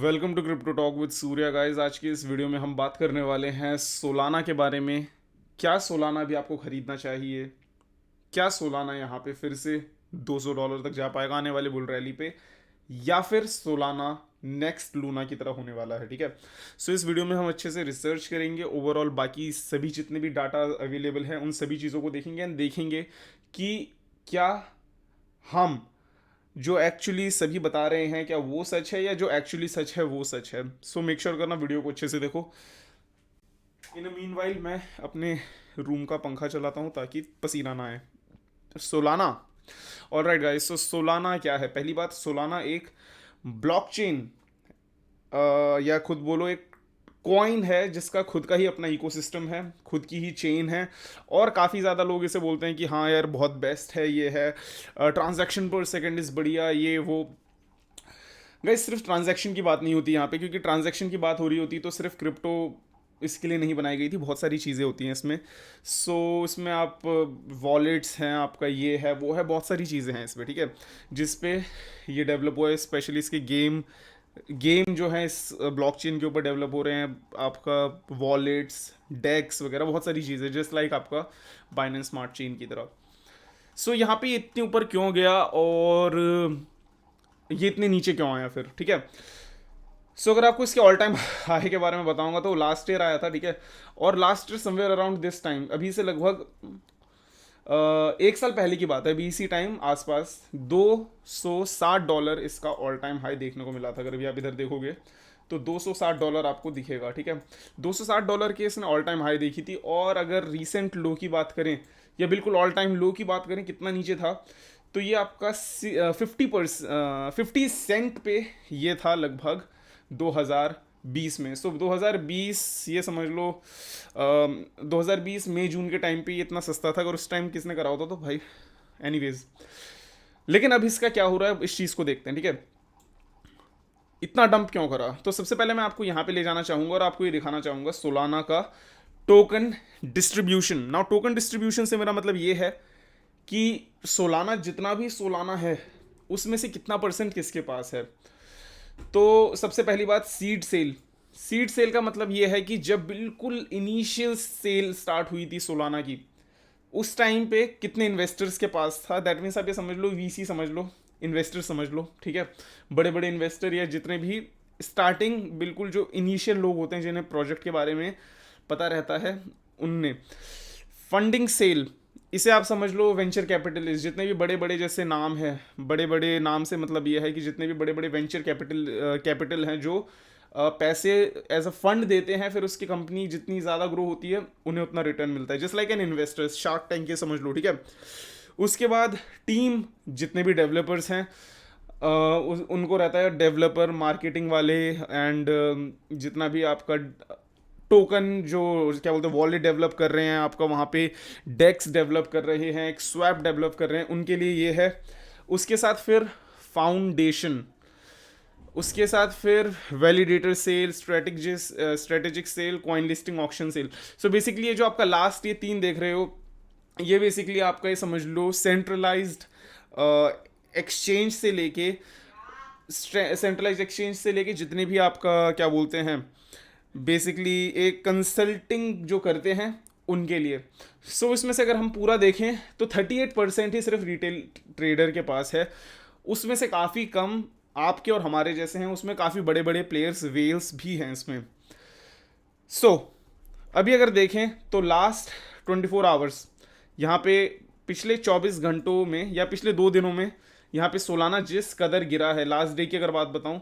Welcome to crypto talk with Surya guys. आज की इस वीडियो में हम बात करने वाले हैं सोलाना के बारे में। क्या सोलाना भी आपको खरीदना चाहिए? क्या सोलाना यहाँ पे फिर से $200 तक जा पाएगा आने वाले बुल रैली पे, या फिर सोलाना नेक्स्ट लूना की तरह होने वाला है? ठीक है। सो इस वीडियो में हम अच्छे से रिसर्च करेंगे, ओवरऑल बाकी सभी जितने भी डाटा अवेलेबल हैं उन सभी चीज़ों को देखेंगे एंड देखेंगे कि क्या हम जो एक्चुअली सभी बता रहे हैं क्या वो सच है, या जो एक्चुअली सच है वो सच है। सो मेक श्योर करना वीडियो को अच्छे से देखो। इन मीन वाइल मैं अपने रूम का पंखा चलाता हूँ ताकि पसीना ना आए। Solana, all right guys. So Solana क्या है? पहली बात, सोलाना एक ब्लॉकचेन या खुद बोलो एक कॉइन है जिसका खुद का ही अपना इकोसिस्टम है, खुद की ही चेन है। और काफ़ी ज़्यादा लोग इसे बोलते हैं कि हाँ यार बहुत बेस्ट है, ये है ट्रांजैक्शन पर सेकंड इज़ बढ़िया, ये वो। गाइस सिर्फ ट्रांजैक्शन की बात नहीं होती यहाँ पे, क्योंकि ट्रांजैक्शन की बात हो रही होती तो सिर्फ क्रिप्टो इसके लिए नहीं बनाई गई थी, बहुत सारी चीज़ें होती हैं इसमें। इसमें आप वॉलेट्स हैं, आपका ये है वो है, बहुत सारी चीज़ें हैं इसमें, ठीक है, जिस पे ये डेवलप हुआ है। स्पेशली इसके गेम गेम जो है इस ब्लॉकचेन के ऊपर डेवलप हो रहे हैं। आपका वॉलेट्स, डेक्स वगैरह बहुत सारी चीज़ें, जस्ट लाइक आपका बाइनेंस स्मार्ट चेन की तरह। यहाँ पे ये इतने ऊपर क्यों गया और ये इतने नीचे क्यों आया फिर, ठीक है। अगर आपको इसके ऑल टाइम हाई के बारे में बताऊंगा तो लास्ट ईयर आया था, ठीक है। और last year somewhere around this time, अभी से लगभग एक साल पहले की बात है, अभी इसी टाइम आसपास $260 इसका ऑल टाइम हाई देखने को मिला था। अगर अभी आप इधर देखोगे तो $260 आपको दिखेगा, ठीक है। $260 के इसने ऑल टाइम हाई देखी थी। और अगर रीसेंट लो की बात करें या बिल्कुल ऑल टाइम लो की बात करें, कितना नीचे था, तो ये आपका 50 सेंट पे ये था लगभग 2020 में। 2020 ये समझ लो 2020 मई जून के टाइम पे ये इतना सस्ता था। अगर उस टाइम किसने करा होता तो भाई, एनीवेज। लेकिन अब इसका क्या हो रहा है इस चीज़ को देखते हैं, ठीक है। इतना डंप क्यों करा? तो सबसे पहले मैं आपको यहाँ पे ले जाना चाहूँगा और आपको ये दिखाना चाहूँगा सोलाना का token distribution. Now token distribution से मेरा मतलब ये है कि सोलाना, जितना भी सोलाना है उसमें से कितना परसेंट किसके पास है। तो सबसे पहली बात, सीड सेल। सीड सेल का मतलब ये है कि जब बिल्कुल इनिशियल सेल स्टार्ट हुई थी सोलाना की, उस टाइम पे कितने इन्वेस्टर्स के पास था। दैट मीन्स आप ये समझ लो, वीसी समझ लो, इन्वेस्टर समझ लो, ठीक है। बड़े बड़े इन्वेस्टर या जितने भी स्टार्टिंग बिल्कुल जो इनिशियल लोग होते हैं जिन्हें प्रोजेक्ट के बारे में पता रहता है, उनने फंडिंग सेल, इसे आप समझ लो वेंचर कैपिटलिस्ट। जितने भी बड़े बड़े जैसे नाम है, बड़े बड़े नाम से मतलब ये है कि जितने भी बड़े बड़े वेंचर कैपिटल हैं जो पैसे एज अ फंड देते हैं, फिर उसकी कंपनी जितनी ज़्यादा ग्रो होती है उन्हें उतना रिटर्न मिलता है, just like an investors, shark tank ये समझ लो, ठीक है। उसके बाद टीम, जितने भी डेवलपर्स हैं उनको रहता है डेवलपर, मार्केटिंग वाले, एंड जितना भी आपका टोकन जो क्या बोलते हैं वॉलेट डेवलप कर रहे हैं, आपका वहाँ पे डेक्स डेवलप कर रहे हैं, एक स्वैप डेवलप कर रहे हैं, उनके लिए ये है। उसके साथ फिर फाउंडेशन, उसके साथ फिर validator sale, strategic sale, coin listing, auction sale. Basically ये जो आपका लास्ट ये तीन देख रहे हो, ये बेसिकली आपका ये समझ लो सेंट्रलाइज्ड एक्सचेंज से लेके जितने भी आपका क्या बोलते हैं, बेसिकली एक कंसल्टिंग जो करते हैं उनके लिए। इसमें से अगर हम पूरा देखें तो 38% ही सिर्फ रिटेल ट्रेडर के पास है। उसमें से काफ़ी कम आपके और हमारे जैसे हैं, उसमें काफ़ी बड़े बड़े प्लेयर्स, वेल्स भी हैं इसमें। अभी अगर देखें तो लास्ट 24 आवर्स, यहाँ पे पिछले 24 घंटों में या पिछले 2 दिनों में यहाँ पे सोलाना जिस कदर गिरा है, लास्ट डे की अगर बात बताऊं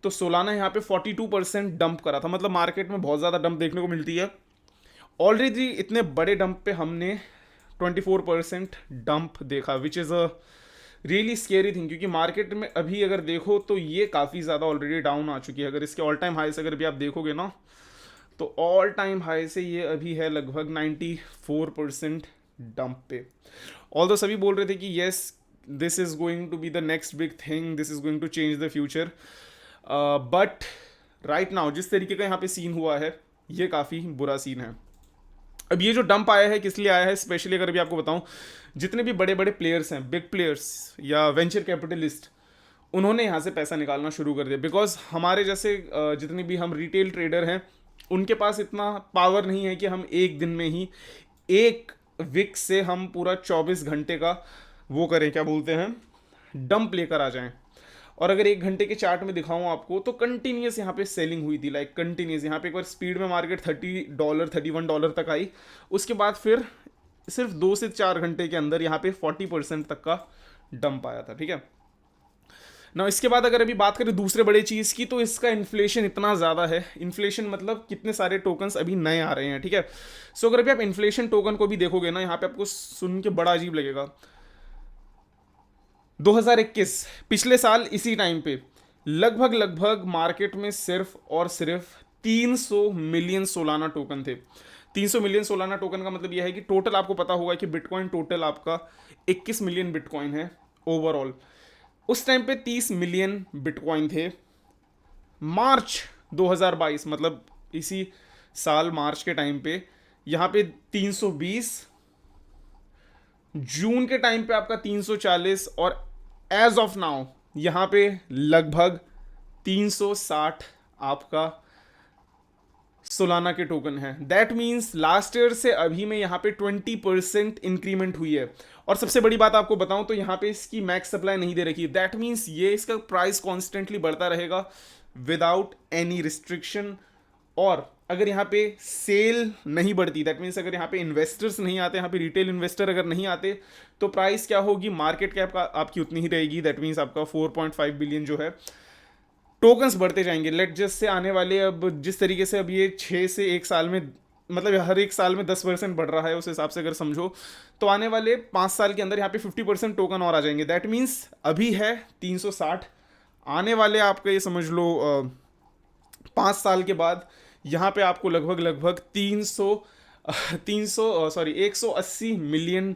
तो सोलाना यहाँ पे 42% डंप करा था। मतलब मार्केट में बहुत ज़्यादा डंप देखने को मिलती है। ऑलरेडी इतने बड़े डंप पे हमने 24% डंप देखा, which is a really scary thing, क्योंकि मार्केट में अभी अगर देखो तो ये काफ़ी ज़्यादा ऑलरेडी डाउन आ चुकी है। अगर इसके ऑल टाइम हाई से अगर भी आप देखोगे ना, तो ऑल टाइम हाई से ये अभी है लगभग 94% डंप पे। ऑल्दो सभी बोल रहे थे कि yes, this is going to be the next big thing, this is going to change the future, but right now जिस तरीके का यहाँ पे सीन हुआ है, ये काफ़ी बुरा सीन है। अब ये जो डंप आया है किस लिए आया है, स्पेशली अगर भी आपको बताऊं, जितने भी बड़े बड़े प्लेयर्स हैं, बिग प्लेयर्स या वेंचर कैपिटलिस्ट, उन्होंने यहाँ से पैसा निकालना शुरू कर दिया, बिकॉज हमारे जैसे जितने भी हम रिटेल ट्रेडर हैं उनके पास इतना पावर नहीं है कि हम एक दिन में ही एक विक से हम पूरा 24 घंटे का वो करें, क्या बोलते हैं, डंप लेकर आ जाएं। और अगर 1 घंटे के चार्ट में दिखाऊं आपको तो कंटिन्यूस यहाँ पे सेलिंग हुई थी, लाइक कंटिन्यूस यहाँ पे एक बार स्पीड में मार्केट $30 $31 तक आई। उसके बाद फिर सिर्फ 2 से 4 घंटे के अंदर यहाँ पे 40% तक का डंप आया था, ठीक है ना। इसके बाद अगर अभी बात करें दूसरे बड़े चीज़ की, तो इसका इन्फ्लेशन इतना ज़्यादा है। इन्फ्लेशन मतलब कितने सारे टोकन्स अभी नए आ रहे हैं, ठीक है। सो अगर अभी आप इन्फ्लेशन टोकन को भी देखोगे ना, यहाँ पे आपको सुन के बड़ा अजीब लगेगा। 2021 पिछले साल इसी टाइम पे लगभग मार्केट में सिर्फ और सिर्फ 300 मिलियन सोलाना टोकन थे। 300 मिलियन सोलाना टोकन का मतलब यह है कि टोटल आपको पता होगा कि बिटकॉइन टोटल आपका 21 मिलियन बिटकॉइन है ओवरऑल। उस टाइम पे 30 मिलियन बिटकॉइन थे। मार्च 2022 मतलब इसी साल मार्च के टाइम पे यहाँ पे 320, जून के टाइम पे आपका 340, और एज ऑफ नाउ यहाँ पे लगभग 360 आपका सोलाना के टोकन है। दैट मीन्स लास्ट ईयर से अभी में यहाँ पे 20% इंक्रीमेंट हुई है। और सबसे बड़ी बात आपको बताऊं तो यहाँ पे इसकी मैक्स सप्लाई नहीं दे रखी है। दैट मीन्स ये इसका प्राइस कॉन्स्टेंटली बढ़ता रहेगा विदाउट एनी रिस्ट्रिक्शन। और अगर यहाँ पे सेल नहीं बढ़ती, दैट मीन्स अगर यहाँ पे इन्वेस्टर्स नहीं आते, यहाँ पे रिटेल इन्वेस्टर अगर नहीं आते, तो प्राइस क्या होगी, मार्केट कैप का आपकी उतनी ही रहेगी। दैट मीन्स आपका 4.5 बिलियन जो है टोकन्स बढ़ते जाएंगे। लेट जस्ट से आने वाले, अब जिस तरीके से अब ये 6 से 1 साल में, मतलब हर एक साल में 10% बढ़ रहा है, उस हिसाब से अगर समझो तो आने वाले 5 साल के अंदर यहाँ पे 50% टोकन और आ जाएंगे। दैट मीन्स अभी है 360, आने वाले आपका ये समझ लो 5 साल के बाद यहाँ पे आपको लगभग 180 मिलियन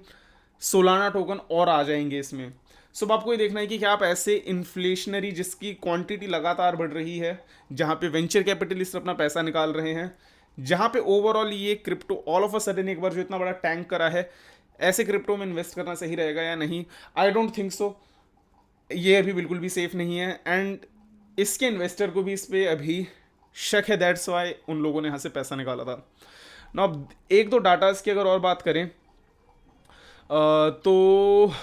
सोलाना टोकन और आ जाएंगे इसमें। अब आपको ये देखना है कि क्या आप ऐसे इन्फ्लेशनरी, जिसकी क्वांटिटी लगातार बढ़ रही है, जहाँ पे वेंचर कैपिटलिस्ट अपना पैसा निकाल रहे हैं, जहाँ पे ओवरऑल ये crypto all of a sudden एक बार जो इतना बड़ा टैंक करा है, ऐसे क्रिप्टो में इन्वेस्ट करना सही रहेगा या नहीं? आई डोंट थिंक सो। ये अभी बिल्कुल भी सेफ नहीं है, एंड इसके इन्वेस्टर को भी इस पर अभी शक है। दैट्स वाई उन लोगों ने यहाँ से पैसा निकाला था ना। अब एक दो डाटास की अगर और बात करें तो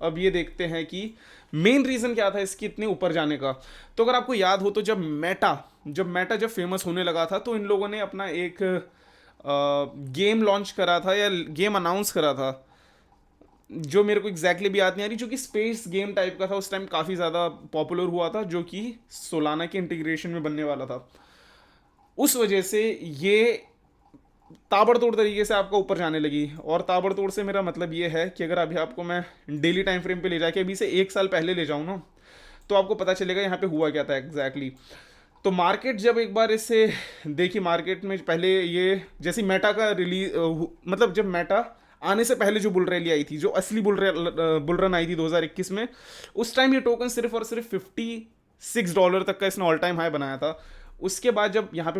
अब ये देखते हैं कि मेन रीज़न क्या था इसकी इतने ऊपर जाने का। तो अगर आपको याद हो तो जब मेटा जब फेमस होने लगा था, तो इन लोगों ने अपना एक गेम लॉन्च करा था या गेम अनाउंस करा था, जो मेरे को एग्जैक्टली भी याद नहीं आ रही, जो कि स्पेस गेम टाइप का था। उस टाइम काफ़ी ज़्यादा पॉपुलर हुआ था, जो कि सोलाना के इंटीग्रेशन में बनने वाला था। उस वजह से ये ताबड़तोड़ तरीके से आपका ऊपर जाने लगी। और ताबड़तोड़ से मेरा मतलब ये है कि अगर अभी आपको मैं डेली टाइम फ्रेम पे ले जाके अभी से 1 साल पहले ले जाऊँ ना, तो आपको पता चलेगा यहाँ पे हुआ क्या था एग्जैक्टली। तो मार्केट जब एक बार इससे देखी, मार्केट में पहले ये जैसे मेटा का रिलीज, मतलब जब मेटा आने से पहले जो बुल रैली आई थी, जो असली बुल रन आई थी 2021 में, उस टाइम ये टोकन सिर्फ और सिर्फ $56 तक का इसने ऑल टाइम हाई बनाया था। उसके बाद जब यहाँ पे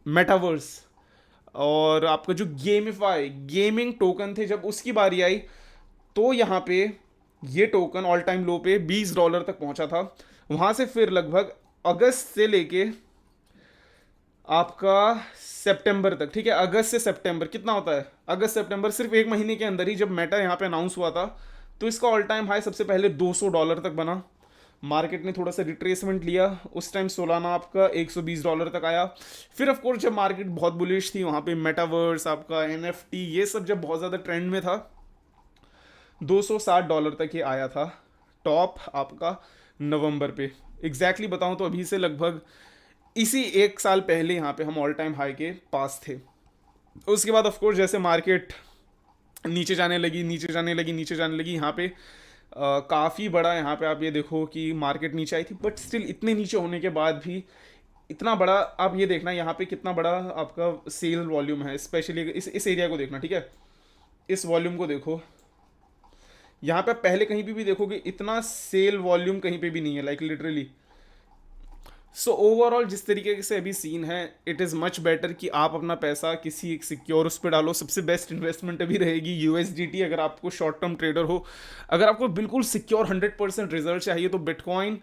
मेटावर्स और आपका जो गेमिफाई गेमिंग टोकन थे, जब उसकी बारी आई, तो यहाँ पे ये टोकन ऑल टाइम लो पे $20 तक पहुंचा था। वहाँ से फिर लगभग अगस्त से लेके आपका सितंबर तक, ठीक है, अगस्त से सितंबर कितना होता है, अगस्त सितंबर, सिर्फ 1 महीने के अंदर ही जब मेटा यहाँ पे अनाउंस हुआ था, तो इसका ऑल टाइम हाई सबसे पहले $200 तक बना। मार्केट ने थोड़ा सा रिट्रेसमेंट लिया, उस टाइम सोलाना आपका $120 तक आया। फिर ऑफ कोर्स जब मार्केट बहुत बुलिश थी, वहाँ पे मेटावर्स, आपका NFT, ये सब जब बहुत ज़्यादा ट्रेंड में था, $260 तक ये आया था टॉप आपका नवंबर पे। एग्जैक्टली बताऊँ तो अभी से लगभग इसी 1 साल पहले यहाँ पे हम ऑल टाइम हाई के पास थे। उसके बाद ऑफ कोर्स जैसे मार्केट नीचे जाने लगी, यहाँ पे काफ़ी बड़ा, यहाँ पे आप ये देखो कि मार्केट नीचे आई थी, बट स्टिल इतने नीचे होने के बाद भी इतना बड़ा, आप ये देखना यहाँ पे कितना बड़ा आपका सेल वॉल्यूम है, स्पेशली इस एरिया को देखना, ठीक है, इस वॉल्यूम को देखो। यहाँ पे पहले कहीं भी देखोगे इतना सेल वॉल्यूम कहीं पे भी नहीं है, लाइक लिटरली। सो ओवरऑल जिस तरीके से अभी सीन है, इट इज़ मच बेटर कि आप अपना पैसा किसी एक सिक्योर उस पर डालो। सबसे बेस्ट इन्वेस्टमेंट अभी रहेगी यूएसडीटी, अगर आपको शॉर्ट टर्म ट्रेडर हो। अगर आपको बिल्कुल सिक्योर 100% रिजल्ट चाहिए तो बिटकॉइन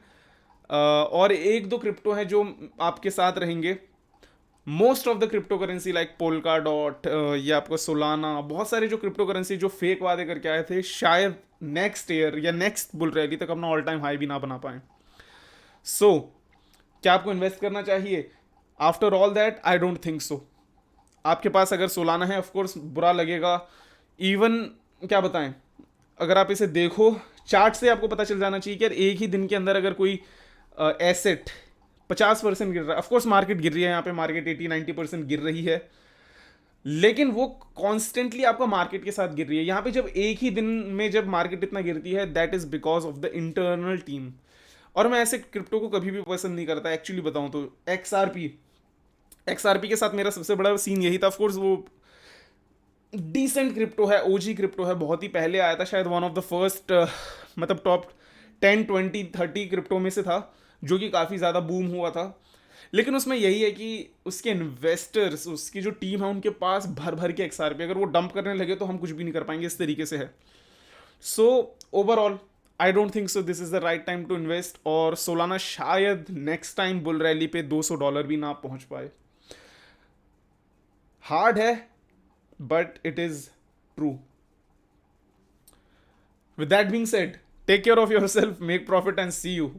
और एक दो क्रिप्टो हैं जो आपके साथ रहेंगे। Most of the crypto currency like polka dot या आपका सोलाना, बहुत सारे जो क्रिप्टो करेंसी जो फेक वादे करके आए थे, शायद नेक्स्ट ईयर या नेक्स्ट बुल रैली तक अपना ऑल टाइम हाई भी ना बना पाए। सो क्या आपको इन्वेस्ट करना चाहिए? After all that I don't think सो। आपके पास अगर सोलाना है, ऑफकोर्स बुरा लगेगा। इवन क्या बताएं, अगर आप इसे देखो चार्ट से आपको पता चल जाना चाहिए कि यार एक ही दिन के अंदर अगर कोई एसेट 50% गिर रहा है, ऑफकोर्स मार्केट गिर रही है, यहाँ पे मार्केट 80-90% गिर रही है, लेकिन वो कॉन्स्टेंटली आपका मार्केट के साथ गिर रही है। यहाँ पे जब एक ही दिन में जब मार्केट इतना गिरती है, that is because of the internal team. और मैं ऐसे क्रिप्टो को कभी भी पसंद नहीं करता एक्चुअली बताऊं तो। एक्सआरपी के साथ मेरा सबसे बड़ा सीन यही था। ऑफकोर्स वो डिसेंट क्रिप्टो है, ओजी क्रिप्टो है, बहुत ही पहले आया था, शायद वन ऑफ द फर्स्ट मतलब टॉप 10-20-30 क्रिप्टो में से था, जो कि काफ़ी ज़्यादा बूम हुआ था। लेकिन उसमें यही है कि उसके इन्वेस्टर्स, उसकी जो टीम है, उनके पास भर भर के एक्सआरपी, अगर वो डंप करने लगे तो हम कुछ भी नहीं कर पाएंगे, इस तरीके से है। So overall I don't think so this is the right time to invest. और सोलाना शायद नेक्स्ट टाइम बुल रैली पे $200 भी ना पहुंच पाए। हार्ड है, but it is true. With that being said, take care of yourself, make profit, and see you.